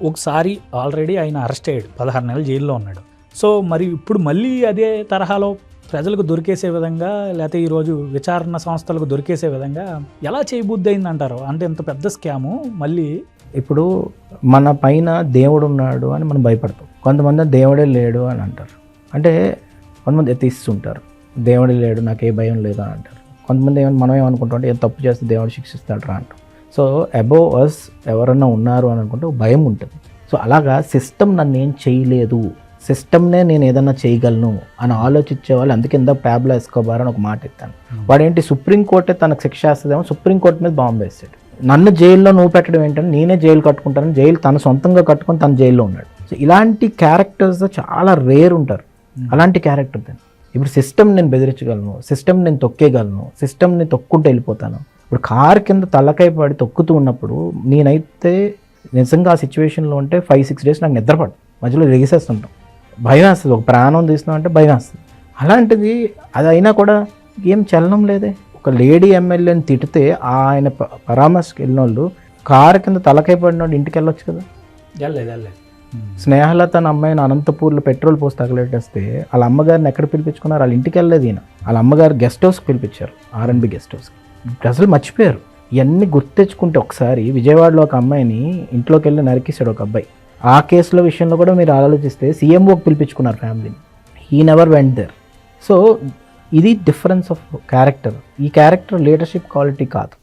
ఒకసారి ఆల్రెడీ ఆయన అరెస్ట్ అయ్యాడు, 16 నెలలు జైల్లో ఉన్నాడు. సో మరి ఇప్పుడు మళ్ళీ అదే తరహాలో ప్రజలకు దొరికేసే విధంగా, లేకపోతే ఈరోజు విచారణ సంస్థలకు దొరికేసే విధంగా ఎలా చేయబుద్ధి అయిందంటారు? అంటే ఇంత పెద్ద స్కాము మళ్ళీ. ఇప్పుడు మన పైన దేవుడు ఉన్నాడు అని మనం భయపడతాం. కొంతమంది దేవుడే లేడు అని అంటారు. అంటే కొంతమంది ఎత్తిస్తుంటారు, దేవుడే లేడు నాకు ఏ భయం లేదు అని అంటారు. కొంతమంది మనం ఏమనుకుంటాం అంటే ఏం తప్పు చేస్తే దేవుడు శిక్షిస్తాడు రా అంటాం. సో అబోవ్ అస్ ఎవరన్నా ఉన్నారు అని అనుకుంటే భయం ఉంటుంది. సో అలాగా సిస్టమ్ నన్ను ఏం చేయలేదు, సిస్టమ్నే నేను ఏదన్నా చేయగలను అని ఆలోచించే వాళ్ళు. అందుకే ఇందాక ప్యాబ్లో ఎస్కోబార్ అని ఒక మాట ఎత్తాను. వాడేంటి సుప్రీంకోర్టే తనకు శిక్ష వేస్తుందేమో సుప్రీంకోర్టు మీద బాంబు వేస్తాడు. నన్ను జైల్లో నువ్వు పెట్టడం ఏంటంటే నేనే జైలు కట్టుకుంటాను, జైలు తన సొంతంగా కట్టుకొని తన జైల్లో ఉన్నాడు. సో ఇలాంటి క్యారెక్టర్స్ చాలా రేర్ ఉంటారు. అలాంటి క్యారెక్టర్ దాన్ని ఇప్పుడు సిస్టమ్ నేను బెదిరించగలను, సిస్టమ్ నేను తొక్కేయగలను, సిస్టమ్ని తొక్కుంటూ వెళ్ళిపోతాను. ఇప్పుడు కారు కింద తలకాయ పడి తొక్కుతూ ఉన్నప్పుడు నేనైతే నిజంగా ఆ సిచ్యువేషన్లో ఉంటే 5-6 డేస్ నాకు నిద్రపడు, మధ్యలో రిగిసేస్తుంటాం, భయం వేస్తుంది. ఒక ప్రాణం తీస్తున్నాం అంటే భయం వేస్తుంది. అలాంటిది అది అయినా కూడా ఏం చలనం లేదే. ఒక లేడీ ఎమ్మెల్యేని తిడితే ఆయన పరామర్శకు వెళ్ళిన వాళ్ళు కారు కింద తలకాయ పడిన వాళ్ళు ఇంటికి వెళ్ళొచ్చు కదా. స్నేహలత అన్న అమ్మాయిని అనంతపూర్లో పెట్రోల్ పోసి తగలెట్టేస్తే వాళ్ళ అమ్మగారిని ఎక్కడ పిలిపించుకున్నారు? వాళ్ళ ఇంటికి వెళ్ళలేదు ఈయన, వాళ్ళ అమ్మగారు గెస్ట్ హౌస్కి పిలిపించారు, R&B గెస్ట్ హౌస్కి. అసలు మర్చిపోయారు. ఇవన్నీ గుర్తు తెచ్చుకుంటే ఒకసారి విజయవాడలో ఒక అమ్మాయిని ఇంట్లోకి వెళ్ళి నరికేశాడు ఒక అబ్బాయి. ఆ కేసుల విషయంలో కూడా మీరు ఆలోచిస్తే CMOకి పిలిపించుకున్నారు ఫ్యామిలీని. He never went there. So ఇది డిఫరెన్స్ ఆఫ్ క్యారెక్టర్. ఈ క్యారెక్టర్ లీడర్షిప్ క్వాలిటీ కాదు.